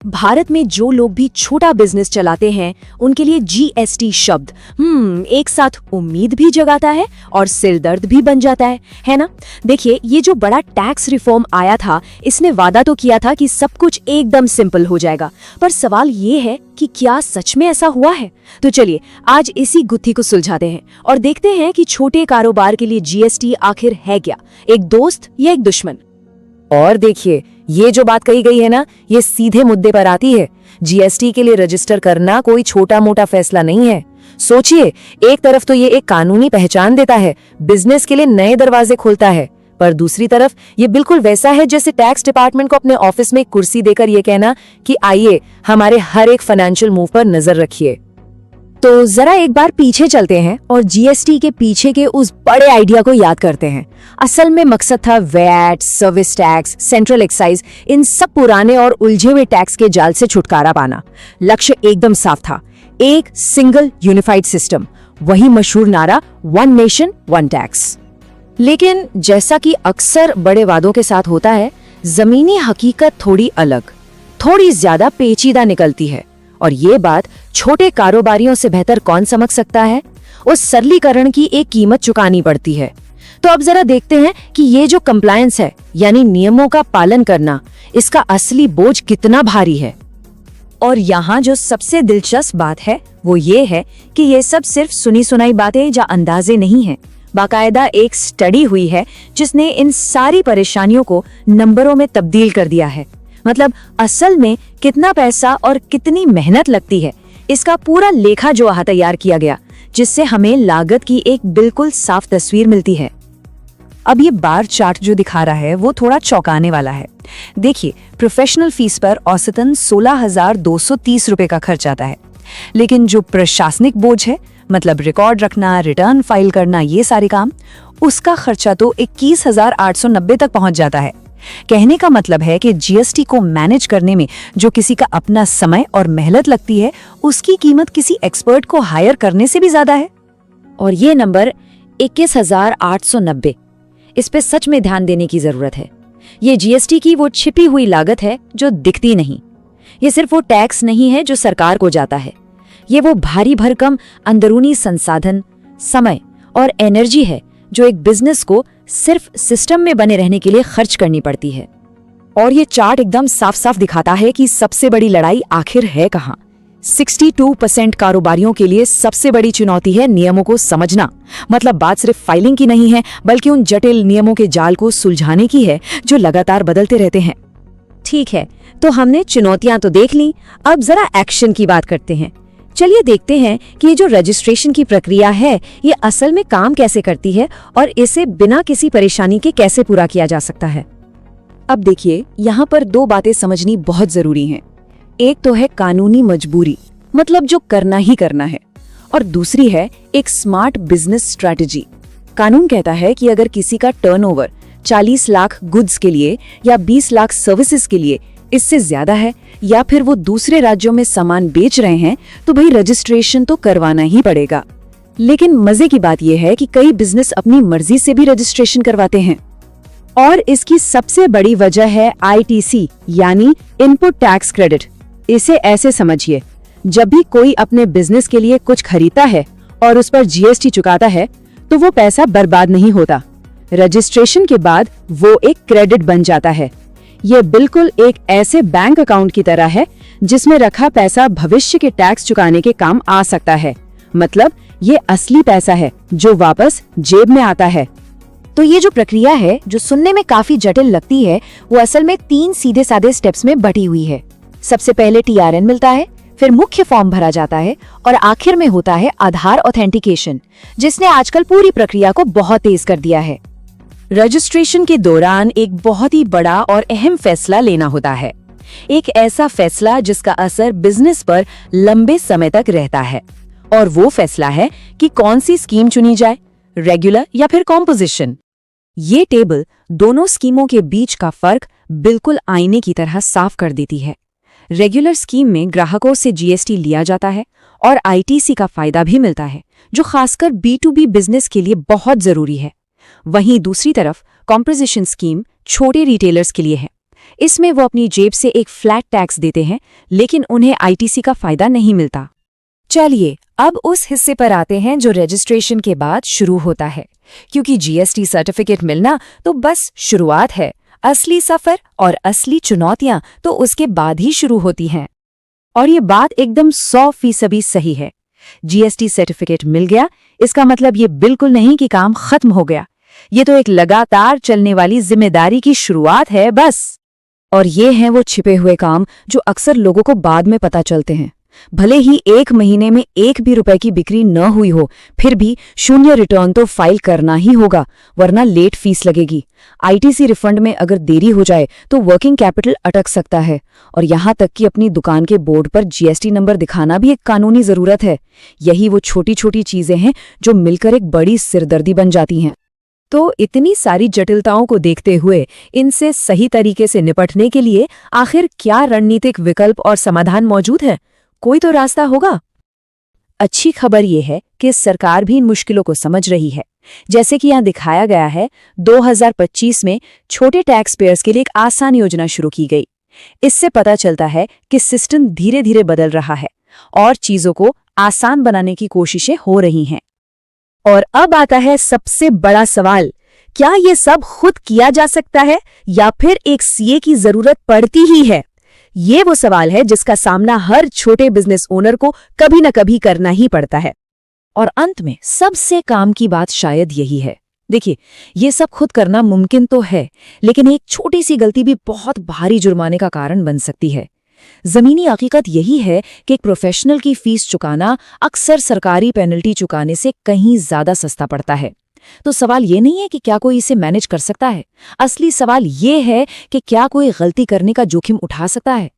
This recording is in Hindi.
भारत में जो लोग भी छोटा बिजनेस चलाते हैं उनके लिए जीएसटी शब्द एक साथ उम्मीद भी जगाता है और सिरदर्द भी बन जाता है ना। देखिए, ये जो बड़ा टैक्स रिफॉर्म आया था, इसने वादा तो किया था कि सब कुछ एकदम सिंपल हो जाएगा, पर सवाल ये है कि क्या सच में ऐसा हुआ है। तो चलिए आज इसी गुत्थी को सुलझाते हैं और देखते हैं कि छोटे कारोबार के लिए जीएसटी आखिर है क्या, एक दोस्त या एक दुश्मन। और देखिए, ये जो बात कही गई है ना, ये सीधे मुद्दे पर आती है। जीएसटी के लिए रजिस्टर करना कोई छोटा मोटा फैसला नहीं है। सोचिए, एक तरफ तो ये एक कानूनी पहचान देता है, बिजनेस के लिए नए दरवाजे खोलता है, पर दूसरी तरफ ये बिल्कुल वैसा है जैसे टैक्स डिपार्टमेंट को अपने ऑफिस में कुर्सी देकर ये कहना कि आइए हमारे हर एक फाइनेंशियल मूव पर नजर रखिए। तो जरा एक बार पीछे चलते हैं और जीएसटी के पीछे के उस बड़े आइडिया को याद करते हैं। असल में मकसद था VAT, service tax, central excise, इन सब पुराने और उलझे हुए टैक्स के जाल से छुटकारा पाना। लक्ष्य एकदम साफ था, एक सिंगल यूनिफाइड सिस्टम, वही मशहूर नारा वन नेशन वन टैक्स। लेकिन जैसा कि अक्सर बड़े वादों के साथ होता है, जमीनी हकीकत थोड़ी अलग, थोड़ी ज्यादा पेचीदा निकलती है। और ये बात छोटे कारोबारियों से बेहतर कौन समझ सकता है। उस सरलीकरण की एक कीमत चुकानी पड़ती है। तो अब जरा देखते हैं कि ये जो कंप्लायंस है, यानी नियमों का पालन करना, इसका असली बोझ कितना भारी है। और यहाँ जो सबसे दिलचस्प बात है वो ये है कि ये सब सिर्फ सुनी सुनाई बातें या अंदाजे नहीं है। बाकायदा एक स्टडी हुई है जिसने इन सारी परेशानियों को नंबरों में तब्दील कर दिया है। मतलब असल में कितना पैसा और कितनी मेहनत लगती है, इसका पूरा लेखा जोखा तैयार किया गया, जिससे हमें लागत की एक बिल्कुल साफ तस्वीर मिलती है। अब ये बार चार्ट जो दिखा रहा है वो थोड़ा चौंकाने वाला है। देखिए, प्रोफेशनल फीस पर औसतन 16,230 रुपए का खर्च आता है, लेकिन जो प्रशासनिक बोझ है, मतलब रिकॉर्ड रखना, रिटर्न फाइल करना, ये सारे काम, उसका खर्चा तो 21,890 तक पहुंच जाता है। कहने का मतलब है कि जीएसटी को मैनेज करने में जो किसी का अपना समय और मेहनत लगती है, उसकी कीमत किसी एक्सपर्ट को हायर करने से भी ज्यादा है। और ये नंबर 21,890, इस पे सच में ध्यान देने की जरूरत है। ये जीएसटी की वो छिपी हुई लागत है जो दिखती नहीं। ये सिर्फ वो टैक्स नहीं है जो सरकार को जाता है, ये वो भारी भरकम अंदरूनी संसाधन, समय और एनर्जी है जो एक बिजनेस को सिर्फ सिस्टम में बने रहने के लिए खर्च करनी पड़ती है। और ये चार्ट एकदम साफ साफ दिखाता है कि सबसे बड़ी लड़ाई आखिर है कहाँ। 62% कारोबारियों के लिए सबसे बड़ी चुनौती है नियमों को समझना। मतलब बात सिर्फ फाइलिंग की नहीं है, बल्कि उन जटिल नियमों के जाल को सुलझाने की है जो लगातार बदलते रहते हैं। ठीक है, तो हमने चुनौतियां तो देख ली, अब जरा एक्शन की बात करते हैं। चलिए देखते हैं कि ये जो रजिस्ट्रेशन की प्रक्रिया है, ये असल में काम कैसे करती है और इसे बिना किसी परेशानी के कैसे पूरा किया जा सकता है। अब देखिए, यहाँ पर दो बातें समझनी बहुत जरूरी हैं। एक तो है कानूनी मजबूरी, मतलब जो करना ही करना है, और दूसरी है एक स्मार्ट बिजनेस स्ट्रैटेजी। कानून कहता है कि अगर किसी का टर्नओवर 40 लाख गुड्स के लिए या 20 लाख सर्विसेज के लिए इससे ज्यादा है, या फिर वो दूसरे राज्यों में सामान बेच रहे हैं, तो भाई रजिस्ट्रेशन तो करवाना ही पड़ेगा। लेकिन मजे की बात यह है कि कई बिजनेस अपनी मर्जी से भी रजिस्ट्रेशन करवाते हैं, और इसकी सबसे बड़ी वजह है आईटीसी, यानी इनपुट टैक्स क्रेडिट। इसे ऐसे समझिए, जब भी कोई अपने बिजनेस के लिए कुछ खरीदता है और उस पर जीएसटी चुकाता है, तो वो पैसा बर्बाद नहीं होता। रजिस्ट्रेशन के बाद वो एक क्रेडिट बन जाता है। ये बिल्कुल एक ऐसे बैंक अकाउंट की तरह है जिसमें रखा पैसा भविष्य के टैक्स चुकाने के काम आ सकता है। मतलब ये असली पैसा है जो वापस जेब में आता है। तो ये जो प्रक्रिया है, जो सुनने में काफी जटिल लगती है, वो असल में 3 सीधे साधे स्टेप्स में बटी हुई है। सबसे पहले टीआरएन मिलता है, फिर मुख्य फॉर्म भरा जाता है और आखिर में होता है आधार ऑथेंटिकेशन, जिसने आजकल पूरी प्रक्रिया को बहुत तेज कर दिया है। रजिस्ट्रेशन के दौरान एक बहुत ही बड़ा और अहम फैसला लेना होता है, एक ऐसा फैसला जिसका असर बिजनेस पर लंबे समय तक रहता है। और वो फैसला है कि कौन सी स्कीम चुनी जाए, रेगुलर या फिर कॉम्पोजिशन। ये टेबल दोनों स्कीमों के बीच का फर्क बिल्कुल आईने की तरह साफ कर देती है। रेगुलर स्कीम में ग्राहकों से जीएसटी लिया जाता है और आईटीसी का फायदा भी मिलता है, जो खासकर B2B बिजनेस के लिए बहुत जरूरी है। वहीं दूसरी तरफ कॉम्पोजिशन स्कीम छोटे रिटेलर्स के लिए है। इसमें वो अपनी जेब से एक फ्लैट टैक्स देते हैं, लेकिन उन्हें आईटीसी का फायदा नहीं मिलता। चलिए अब उस हिस्से पर आते हैं जो रजिस्ट्रेशन के बाद शुरू होता है, क्योंकि जीएसटी सर्टिफिकेट मिलना तो बस शुरुआत है। असली सफर और असली चुनौतियां तो उसके बाद ही शुरू होती हैं। और ये बात एकदम 100% सही है। जीएसटी सर्टिफिकेट मिल गया, इसका मतलब ये बिल्कुल नहीं कि काम खत्म हो गया। ये तो एक लगातार चलने वाली जिम्मेदारी की शुरुआत है बस। और ये हैं वो छिपे हुए काम जो अक्सर लोगों को बाद में पता चलते हैं। भले ही 1 महीने में 1 भी रुपए की बिक्री न हुई हो, फिर भी 0 रिटर्न तो फाइल करना ही होगा, वरना लेट फीस लगेगी। आईटीसी रिफंड में अगर देरी हो जाए तो वर्किंग कैपिटल अटक सकता है, और यहाँ तक कि अपनी दुकान के बोर्ड पर जीएसटी नंबर दिखाना भी एक कानूनी जरूरत है। यही वो छोटी छोटी चीजें हैं जो मिलकर एक बड़ी सिरदर्दी बन जाती हैं। तो इतनी सारी जटिलताओं को देखते हुए इनसे सही तरीके से निपटने के लिए आखिर क्या रणनीतिक विकल्प और समाधान मौजूद है? कोई तो रास्ता होगा। अच्छी खबर यह है कि सरकार भी इन मुश्किलों को समझ रही है। जैसे कि यहाँ दिखाया गया है, 2025 में छोटे टैक्स पेयर्स के लिए एक आसान योजना शुरू की गई। इससे पता चलता है कि सिस्टम धीरे धीरे बदल रहा है और चीजों को आसान बनाने की कोशिशें हो रही हैं। और अब आता है सबसे बड़ा सवाल, क्या ये सब खुद किया जा सकता है या फिर एक सीए की जरूरत पड़ती ही है? ये वो सवाल है जिसका सामना हर छोटे बिजनेस ओनर को कभी न कभी करना ही पड़ता है। और अंत में सबसे काम की बात शायद यही है। देखिए, ये सब खुद करना मुमकिन तो है, लेकिन एक छोटी सी गलती भी बहुत भारी जुर्माने का कारण बन सकती है। जमीनी हकीकत यही है कि एक प्रोफेशनल की फीस चुकाना अक्सर सरकारी पेनल्टी चुकाने से कहीं ज्यादा सस्ता पड़ता है। तो सवाल ये नहीं है कि क्या कोई इसे मैनेज कर सकता है, असली सवाल ये है कि क्या कोई गलती करने का जोखिम उठा सकता है।